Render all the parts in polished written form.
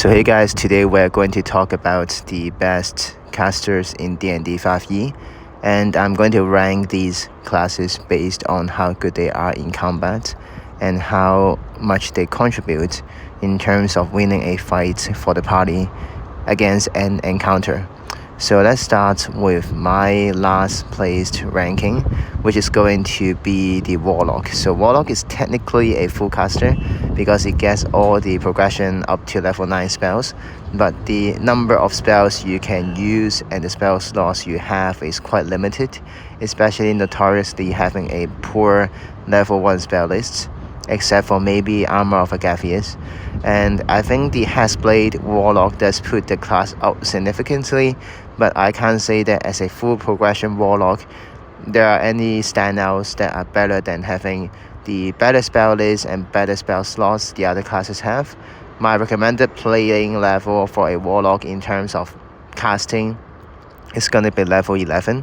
So hey guys, today we're going to talk about the best casters in dnd5e, and I'm going to rank these classes based on how good they are in combat and how much they contribute in terms of winning a fight for the party against an encounter. So let's start with my last placed ranking, which is going to be the Warlock. So Warlock is technically a full caster because it gets all the progression up to level 9 spells, but the number of spells you can use and the spell slots you have is quite limited, especially notoriously having a poor level 1 spell list, except for maybe Armor of Agathias. And I think the Hexblade Warlock does put the class up significantly, but I can't say that as a full progression Warlock there are any standouts that are better than having the better spell list and better spell slots the other classes have. My recommended playing level for a Warlock in terms of casting is going to be level 11,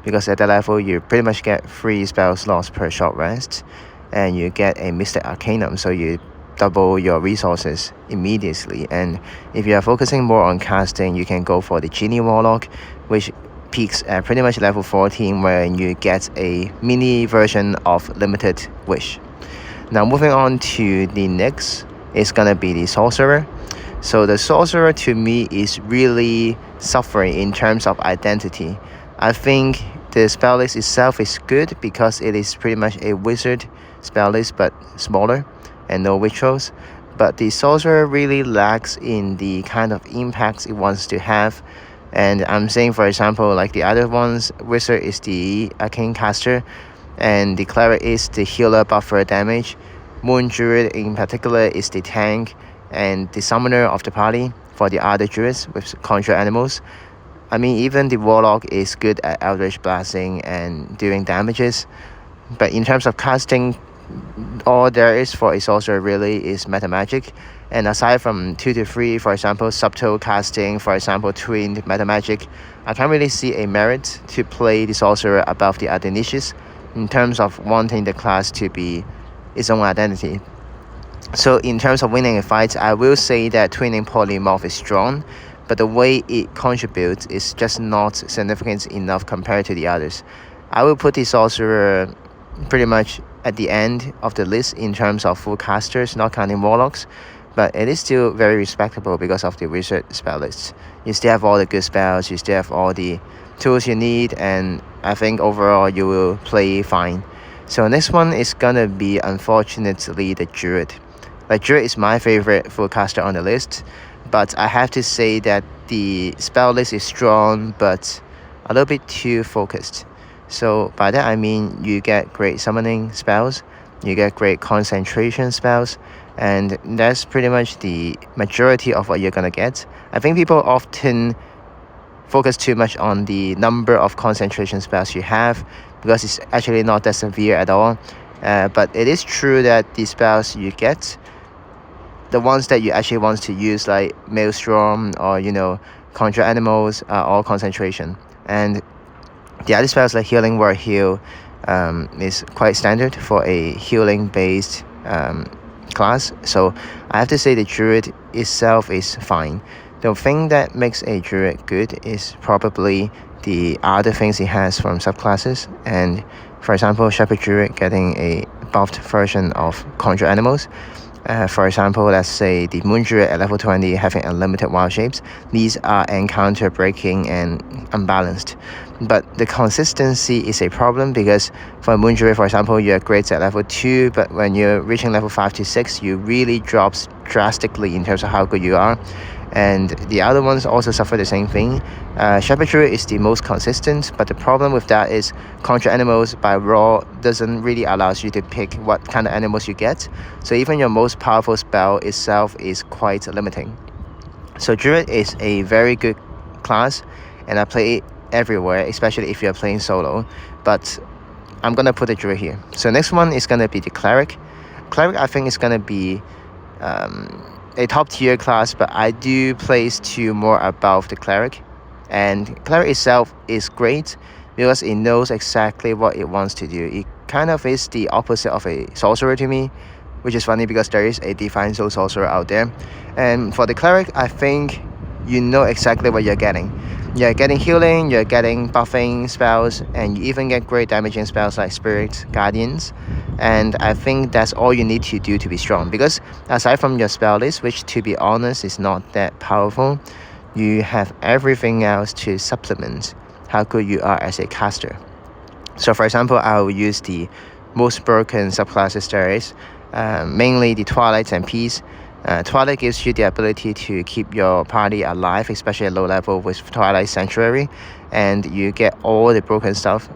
because at that level you pretty much get 3 spell slots per short rest and you get a Mystic Arcanum, so you double your resources immediately. And if you are focusing more on casting, you can go for the Genie Warlock, which peaks at pretty much level 14, where you get a mini version of Limited Wish. Now moving on to the next is gonna be the Sorcerer. So the Sorcerer to me is really suffering in terms of identity. I think the spell list itself is good because it is pretty much a wizard spell list but smaller and no rituals, but the Sorcerer really lacks in the kind of impacts it wants to have. And I'm saying, for example, like the other ones, Wizard is the arcane caster and the Cleric is the healer buffer damage. Moon Druid in particular is the tank and the summoner of the party for the other druids with conjure animals. I mean, even the Warlock is good at Eldritch Blasting and doing damages, but in terms of casting, all there is for a Sorcerer really is Meta Magic. And aside from 2 to 3, for example, subtle casting, for example, Twin Meta Magic, I can't really see a merit to play the Sorcerer above the other niches in terms of wanting the class to be its own identity. So in terms of winning a fight, I will say that Twinning Polymorph is strong, but the way it contributes is just not significant enough compared to the others. I will put the Sorcerer pretty much at the end of the list in terms of full casters, not counting Warlocks, but it is still very respectable because of the wizard spell list. You still have all the good spells, you still have all the tools you need, and I think overall you will play fine. So next one is gonna be, unfortunately, the Druid. Like, Druid is my favorite full caster on the list, but I have to say that the spell list is strong but a little bit too focused. So by that I mean you get great summoning spells, you get great concentration spells, and that's pretty much the majority of what you're gonna get. I think people often focus too much on the number of concentration spells you have because it's actually not that severe at all. But it is true that the spells you get, the ones that you actually want to use, like Maelstrom or Conjure Animals, are all concentration. And the other spells like Healing Word Heal is quite standard for a healing based class. So I have to say the Druid itself is fine. The thing that makes a Druid good is probably the other things it has from subclasses. And for example, Shepherd Druid getting a buffed version of Conjure Animals. For example, let's say the Moon Druid at level 20 having unlimited wild shapes. These are encounter breaking and unbalanced. But the consistency is a problem because for Moon Druid, for example, you're great at level 2, but when you're reaching level 5 to 6, you really drops drastically in terms of how good you are. And the other ones also suffer the same thing. Shepherd Druid is the most consistent, but the problem with that is Conjure Animals by raw doesn't really allow you to pick what kind of animals you get. So even your most powerful spell itself is quite limiting. So Druid is a very good class, and I play it everywhere, especially if you're playing solo. But I'm gonna put the Druid here. So next one is gonna be the Cleric. Cleric, I think, is gonna be a top tier class, but I do place 2 more above the Cleric. And Cleric itself is great because it knows exactly what it wants to do. It kind of is the opposite of a Sorcerer to me. which is funny because there is a Divine Soul Sorcerer out there. And for the Cleric, I think you know exactly what you're getting. You're getting healing, you're getting buffing spells, and you even get great damaging spells like Spirit Guardians. And I think that's all you need to do to be strong, because aside from your spell list, which to be honest is not that powerful, you have everything else to supplement how good you are as a caster. So for example, I will use the most broken subclasses there is, mainly the Twilight and Peace. Twilight gives you the ability to keep your party alive, especially at low level with Twilight Sanctuary, and you get all the broken stuff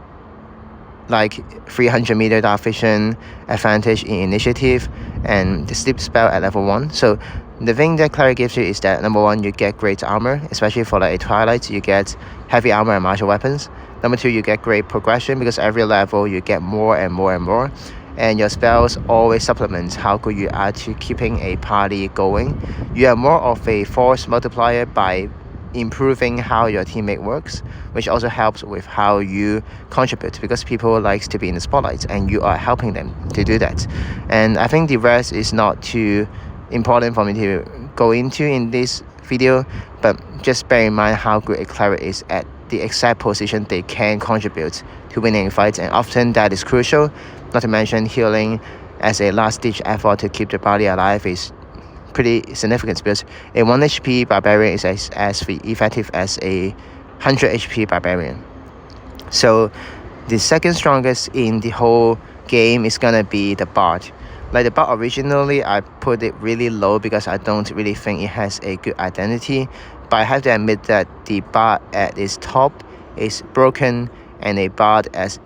like 300-meter dark vision, advantage in initiative, and the sleep spell at level 1. So the thing that Cleric gives you is that number 1, you get great armor, especially for like a Twilight, you get heavy armor and martial weapons. Number 2, you get great progression because every level you get more and more and more. And your spells always supplement how good you are to keeping a party going. You are more of a force multiplier by improving how your teammate works, which also helps with how you contribute, because people likes to be in the spotlight and you are helping them to do that. And I think the rest is not too important for me to go into in this video, but just bear in mind how good a Cleric is at the exact position they can contribute to winning fights, and often that is crucial. Not to mention healing as a last-ditch effort to keep the party alive is pretty significant, because a 1 HP barbarian is as effective as a 100 HP barbarian. So the second strongest in the whole game is gonna be the Bard. Like the Bard, originally I put it really low because I don't really think it has a good identity, but I have to admit that the Bard at its top is broken, and a Bard as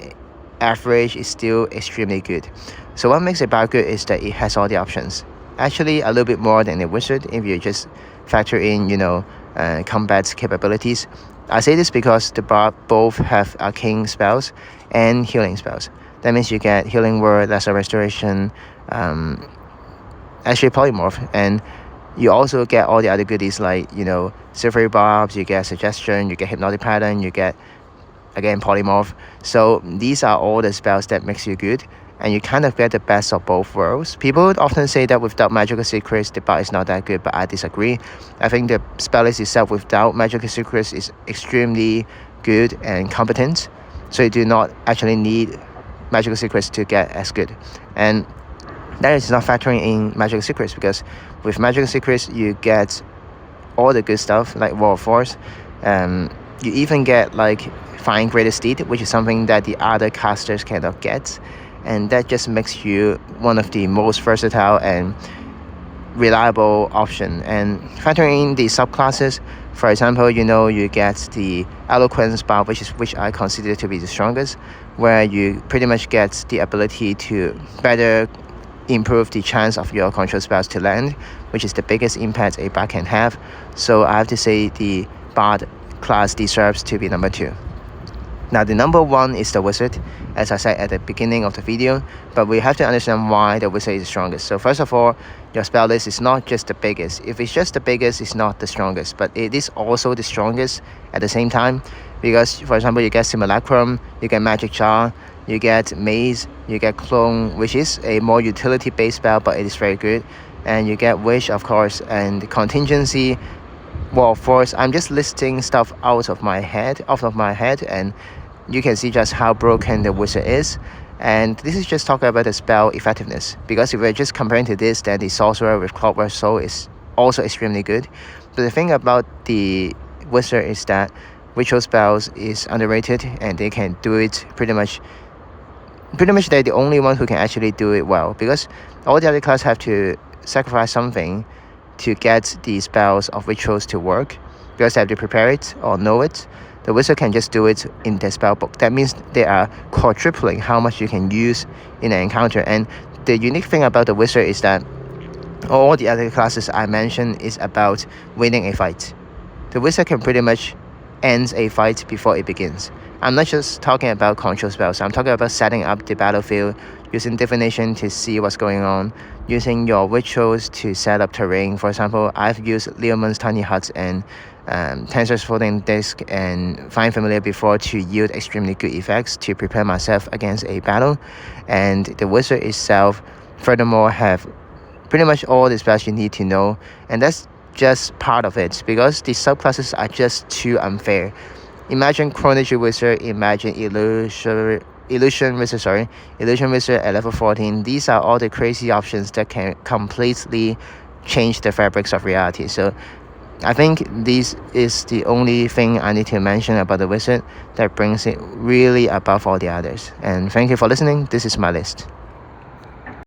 average is still extremely good. So what makes a Bard good is that it has all the options. Actually, a little bit more than a Wizard if you just factor in, combat capabilities. I say this because the Bard both have arcane spells and healing spells. That means you get Healing Word, Lesser Restoration, actually Polymorph, and you also get all the other goodies like, Silvery Barbs, you get Suggestion, you get Hypnotic Pattern, you get, again, Polymorph. So these are all the spells that makes you good, and you kind of get the best of both worlds. People often say that without Magical Secrets, the Bard is not that good, but I disagree. I think the spell list itself without Magical Secrets is extremely good and competent, so you do not actually need Magical Secrets to get as good. And that is not factoring in Magical Secrets, because with Magical Secrets you get all the good stuff like Wall of Force. You even get like Find Greater Steed, which is something that the other casters cannot get, and that just makes you one of the most versatile and reliable option. And factoring in the subclasses, for example, you get the Eloquence Bar, which I consider to be the strongest, where you pretty much get the ability to better improve the chance of your control spells to land, which is the biggest impact a Bard can have. So I have to say the Bard class deserves to be number 2. Now the number 1 is the Wizard, as I said at the beginning of the video, but we have to understand why the Wizard is the strongest. So first of all, your spell list is not just the biggest. If it's just the biggest, it's not the strongest, but it is also the strongest at the same time, because for example, you get Simulacrum, you get Magic Jar, you get Maze, you get Clone, which is a more utility based spell, but it is very good, and you get Wish, of course, and Contingency, Wall of Force. I'm just listing stuff out of my head, and you can see just how broken the Wizard is. And this is just talking about the spell effectiveness, because if we're just comparing to this, then the Sorcerer with Clockwork Soul is also extremely good. But the thing about the Wizard is that ritual spells is underrated, and they can do it pretty much they're the only one who can actually do it well, because all the other classes have to sacrifice something to get the spells of rituals to work, because they have to prepare it or know it. The Wizard can just do it in their spell book. That means they are quadrupling how much you can use in an encounter. And the unique thing about the Wizard is that all the other classes I mentioned is about winning a fight. The Wizard can pretty much end a fight before it begins. I'm not just talking about control spells. I'm talking about setting up the battlefield, using divination to see what's going on, using your rituals to set up terrain. For example, I've used Leomund's Tiny Hut and Tensor's Floating Disc and Find Familiar before to yield extremely good effects to prepare myself against a battle. And the Wizard itself furthermore have pretty much all the spells you need to know, and that's just part of it because the subclasses are just too unfair. Imagine Chronology Wizard, imagine Illusion Wizard at level 14. These are all the crazy options that can completely change the fabrics of reality. So I think this is the only thing I need to mention about the wizard that brings it really above all the others. And thank you for listening. This is my list.